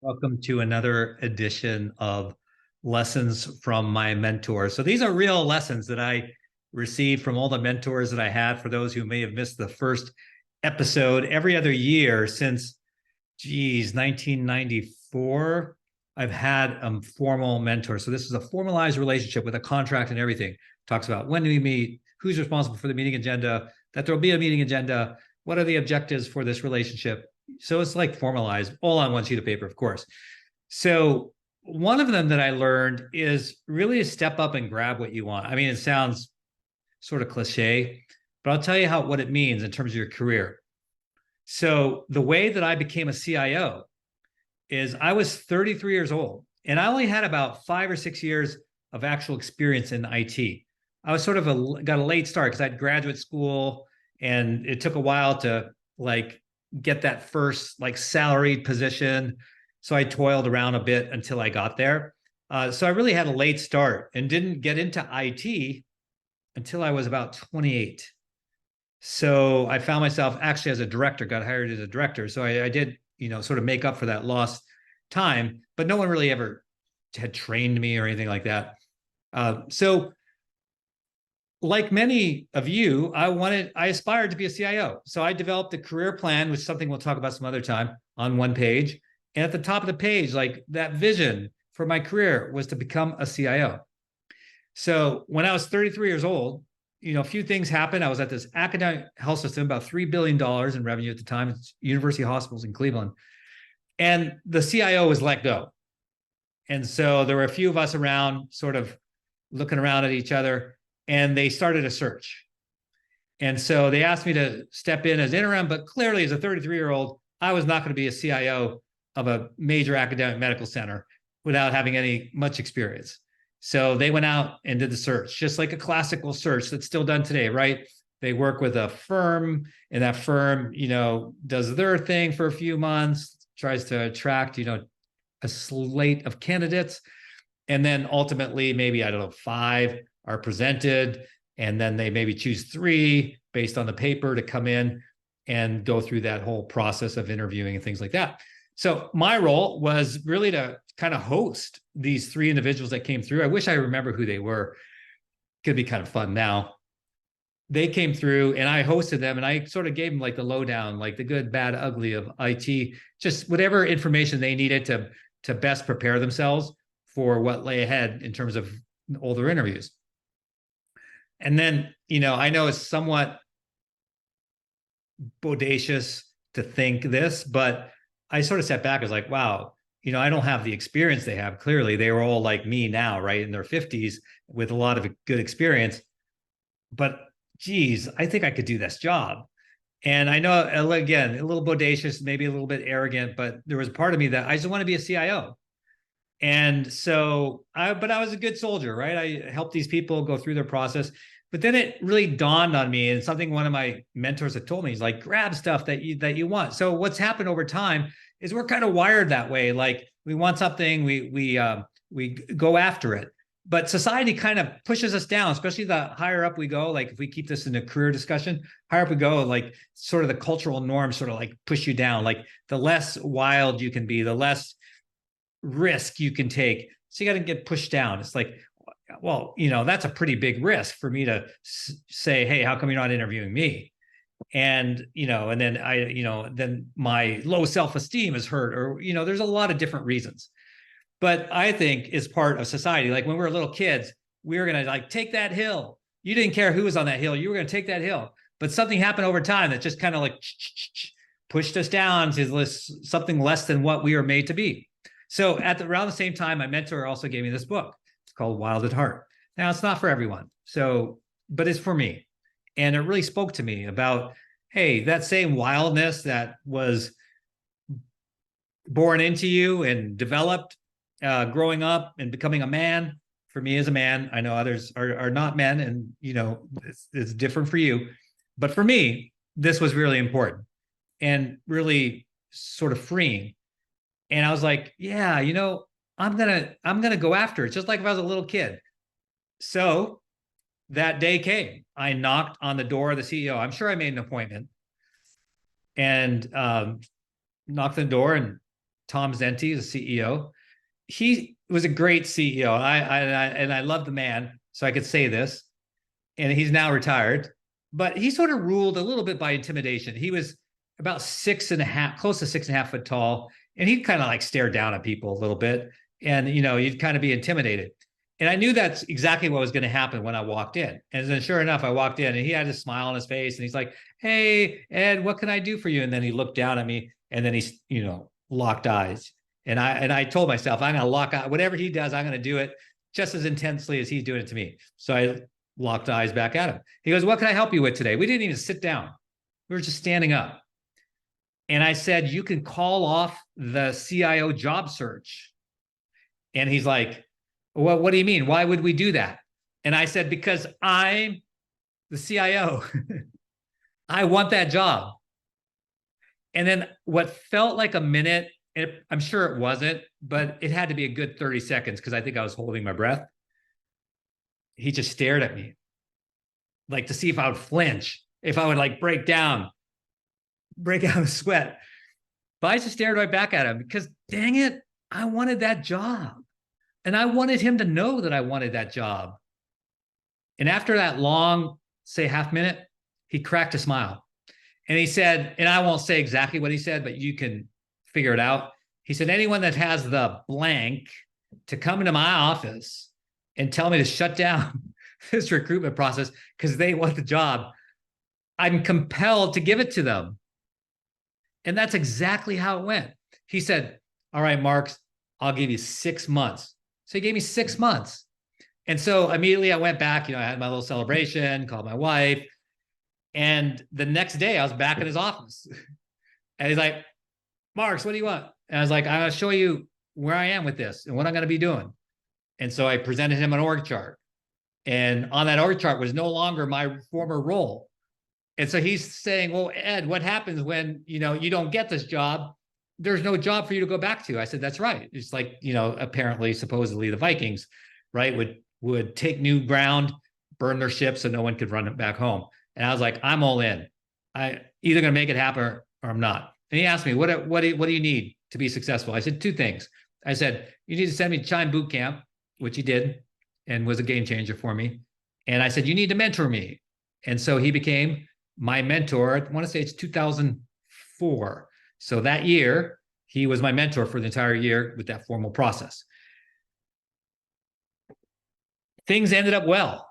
Welcome to another edition of Lessons from My Mentor. So these are real lessons that I received from all the mentors that I had. For those who may have missed the first episode, every other year since, 1994, I've had a formal mentor. So this is a formalized relationship with a contract and everything. Talks about when do we meet, who's responsible for the meeting agenda, that there'll be a meeting agenda, what are the objectives for this relationship. So it's like formalized, all on one sheet of paper, of course. So one of them that I learned is really to step up and grab what you want. I mean, it sounds sort of cliche, but I'll tell you what it means in terms of your career. So the way that I became a CIO is I was 33 years old and I only had about 5 or 6 years of actual experience in IT. I was sort of got a late start because I had graduate school and it took a while to like get that first like salaried position. So I toiled around a bit until I got there. So I really had a late start and didn't get into IT until I was about 28. So I found myself actually as a director, got hired as a director. So I did, sort of make up for that lost time, but no one really ever had trained me or anything like that. So like many of you, I aspired to be a CIO. So I developed a career plan, which is something we'll talk about some other time, on one page. And at the top of the page, like that vision for my career was to become a CIO. So when I was 33 years old, a few things happened. I was at this academic health system, about $3 billion in revenue at the time. It's University Hospitals in Cleveland. And the CIO was let go. And so there were a few of us around, sort of looking around at each other, and they started a search. And so they asked me to step in as interim, but clearly as a 33-year-old, I was not going to be a CIO of a major academic medical center without having any much experience. So they went out and did the search, just like a classical search that's still done today, right? They work with a firm, and that firm, does their thing for a few months, tries to attract, a slate of candidates. And then ultimately, maybe, I don't know, 5 are presented. And then they maybe choose 3 based on the paper to come in and go through that whole process of interviewing and things like that. So my role was really to kind of host these 3 individuals that came through. I wish I remember who they were. Could be kind of fun now. They came through and I hosted them and I sort of gave them like the lowdown, like the good, bad, ugly of IT, just whatever information they needed to best prepare themselves for what lay ahead in terms of all their interviews. And then, I know it's somewhat bodacious to think this, but I sort of sat back as like, wow, I don't have the experience they have. Clearly, they were all like me now, right, in their 50s with a lot of good experience. But geez, I think I could do this job. And I know, again, a little bodacious, maybe a little bit arrogant, but there was a part of me that I just want to be a CIO. And so but I was a good soldier, right? I helped these people go through their process. But then it really dawned on me, and something one of my mentors had told me is like, grab stuff that you want. So what's happened over time is we're kind of wired that way. Like we want something, we go after it. But society kind of pushes us down, especially the higher up we go. Like if we keep this in a career discussion, higher up we go, like sort of the cultural norms sort of like push you down. Like the less wild you can be, the less risk you can take. So you got to get pushed down. It's like, well, that's a pretty big risk for me to say, hey, how come you're not interviewing me? And, and then then my low self-esteem is hurt, or, there's a lot of different reasons. But I think is part of society. Like when we were little kids, we were going to like take that hill. You didn't care who was on that hill. You were going to take that hill. But something happened over time that just kind of like pushed us down to something less than what we were made to be. So around the same time, my mentor also gave me this book. It's called Wild at Heart. Now, it's not for everyone. So, but it's for me. And it really spoke to me about, hey, that same wildness that was born into you and developed growing up and becoming a man. For me as a man, I know others are not men, and it's different for you. But for me, this was really important and really sort of freeing. And I was like, yeah, I'm gonna go after it, just like if I was a little kid. So that day came. I knocked on the door of the CEO. I'm sure I made an appointment and knocked on the door and Tom Zenti, the CEO. He was a great CEO. I love the man, so I could say this. And he's now retired, but he sort of ruled a little bit by intimidation. He was about 6.5, close to 6.5 foot tall, and he'd kind of like stare down at people a little bit, and you'd kind of be intimidated. And I knew that's exactly what was going to happen when I walked in. And then sure enough, I walked in and he had a smile on his face and he's like, "Hey, Ed, what can I do for you?" And then he looked down at me and then he, locked eyes. And I told myself, I'm going to lock out whatever he does. I'm going to do it just as intensely as he's doing it to me. So I locked eyes back at him. He goes, "What can I help you with today?" We didn't even sit down. We were just standing up. And I said, "You can call off the CIO job search." And he's like, "Well, what do you mean? Why would we do that?" And I said, "Because I'm the CIO. I want that job." And then what felt like a minute, I'm sure it wasn't, but it had to be a good 30 seconds because I think I was holding my breath. He just stared at me, like to see if I would flinch, if I would like break out of sweat. But I just stared right back at him because, dang it, I wanted that job. And I wanted him to know that I wanted that job. And after that long, say half minute, he cracked a smile. And he said, and I won't say exactly what he said, but you can figure it out. He said, "Anyone that has the blank to come into my office and tell me to shut down this recruitment process because they want the job, I'm compelled to give it to them." And that's exactly how it went. He said, "All right, Marks, I'll give you 6 months." So he gave me 6 months. And so immediately I went back, I had my little celebration, called my wife. And the next day I was back in his office. And he's like, "Marks, what do you want?" And I was like, "I'm going to show you where I am with this and what I'm going to be doing." And so I presented him an org chart. And on that org chart was no longer my former role. And so he's saying, "Well, Ed, what happens when, you don't get this job? There's no job for you to go back to." I said, "That's right." It's like, apparently, supposedly the Vikings, right, would take new ground, burn their ships so no one could run it back home. And I was like, "I'm all in. I either going to make it happen or I'm not." And he asked me, what do you need to be successful? I said 2 things. I said, "You need to send me to Chime Boot Camp," which he did and was a game changer for me. And I said, "You need to mentor me." And so he became my mentor. I want to say it's 2004. So that year, he was my mentor for the entire year with that formal process. Things ended up well.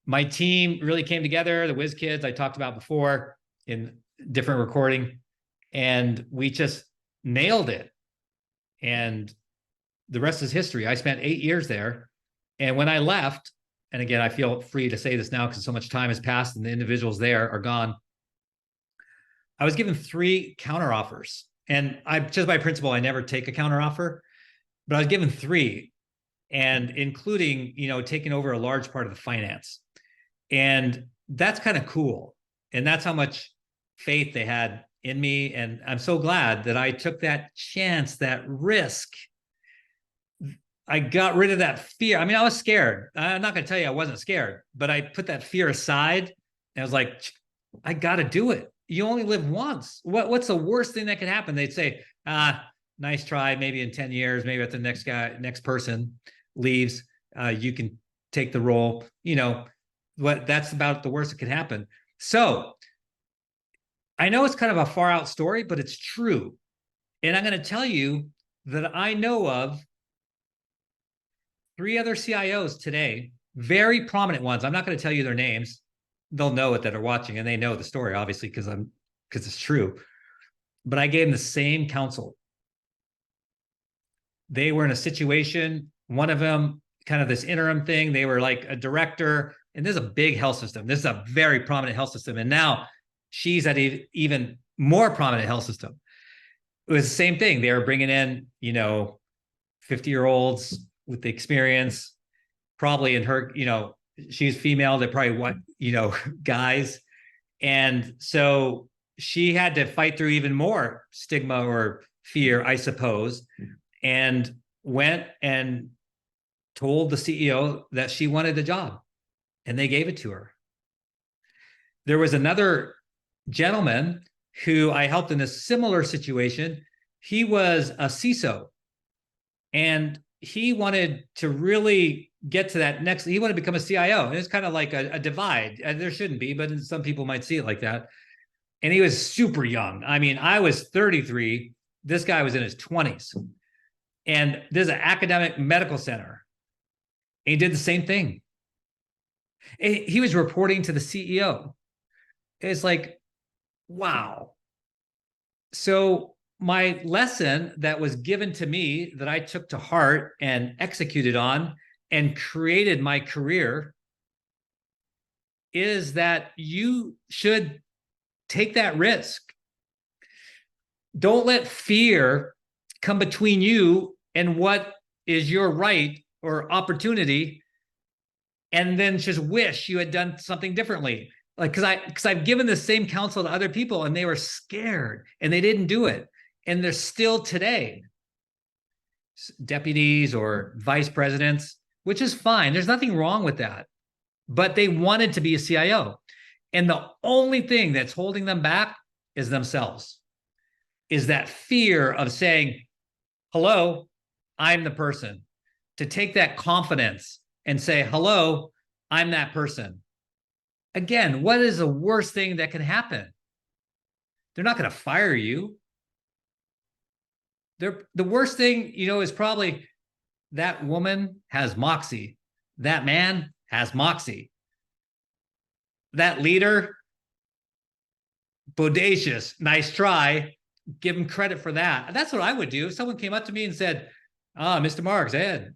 My team really came together, the Whiz Kids I talked about before in different recording, and we just nailed it. And the rest is history. I spent 8 years there. And when I left, and again, I feel free to say this now because so much time has passed and the individuals there are gone, I was given 3 counteroffers. And I just by principle, I never take a counteroffer, but I was given 3, and including, taking over a large part of the finance. And that's kind of cool. And that's how much faith they had in me. And I'm so glad that I took that chance, that risk. I got rid of that fear. I mean, I was scared. I'm not going to tell you I wasn't scared, but I put that fear aside and I was like, I got to do it. You only live once. What's the worst thing that could happen? They'd say, "Nice try. Maybe in 10 years, maybe if the next person leaves, you can take the role." That's about the worst that could happen. So I know it's kind of a far out story, but it's true. And I'm going to tell you that I know of 3 other CIOs today, very prominent ones. I'm not going to tell you their names. They'll know it that are watching, and they know the story, obviously, because it's true. But I gave them the same counsel. They were in a situation, one of them, kind of this interim thing. They were like a director, and this is a big health system. This is a very prominent health system. And now she's at an even more prominent health system. It was the same thing. They were bringing in, 50-year-olds with the experience, probably in her, she's female. They're probably guys. And so she had to fight through even more stigma or fear, I suppose, and went and told the CEO that she wanted the job, and they gave it to her. There was another gentleman who I helped in a similar situation. he was a CISO, and he wanted to really get to that next. He wanted to become a CIO. And it's kind of like a divide. There shouldn't be, but some people might see it like that. And he was super young. I mean, I was 33. This guy was in his 20s. And there's an academic medical center. And he did the same thing. He was reporting to the CEO. It's like, wow. So my lesson that was given to me that I took to heart and executed on and created my career is that you should take that risk. Don't let fear come between you and what is your right or opportunity, and then just wish you had done something differently. Like, because I've given the same counsel to other people and they were scared and they didn't do it. And they're still today deputies or vice presidents, which is fine. There's nothing wrong with that. But they wanted to be a CIO. And the only thing that's holding them back is themselves, is that fear of saying, hello, I'm the person. To take that confidence and say, hello, I'm that person. Again, what is the worst thing that can happen? They're not going to fire you. The worst thing, is probably that woman has moxie. That man has moxie. That leader, bodacious, nice try. Give him credit for that. That's what I would do. If someone came up to me and said, Mr. Marks, Ed,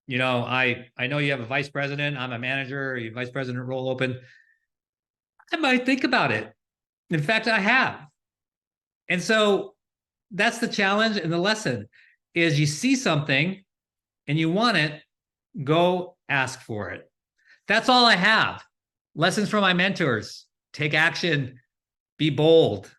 I know you have a vice president. I'm a manager. Your vice president role open. I might think about it. In fact, I have. And so that's the challenge and the lesson is you see something and you want it, go ask for it. That's all I have. Lessons from my mentors. Take action. Be bold.